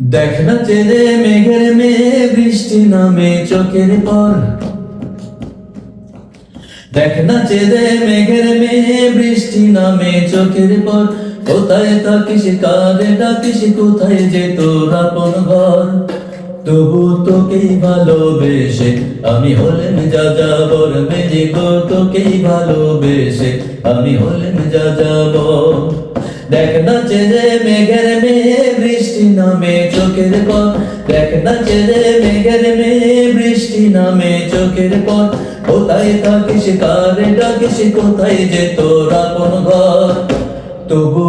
দেখ না চেয়ে মেঘের মেয়ে বৃষ্টি নামে চোখের পর। দেখ না চেয়ে মেঘের মেয়ে বৃষ্টি নামে চোখের পর। কোথায় থাকিস কারে ডাকিস কোথায় যে তোর আপন ঘর। তবু তোকেই ভালোবেসে আমি হলেন যা যাবর মেরে গো, তোকেই ভালোবেসে আমি হলেন যা যাবর। দেখ না চেয়ে মেঘের মেয়ে বৃষ্টি নামে চোখের পর। দেখ না চেয়ে মেঘের মেয়ে বৃষ্টি নামে চোখের পর। কোথায় থাকিস কারে ডাকিস কোথায় যে তোর আপন ঘর। তবু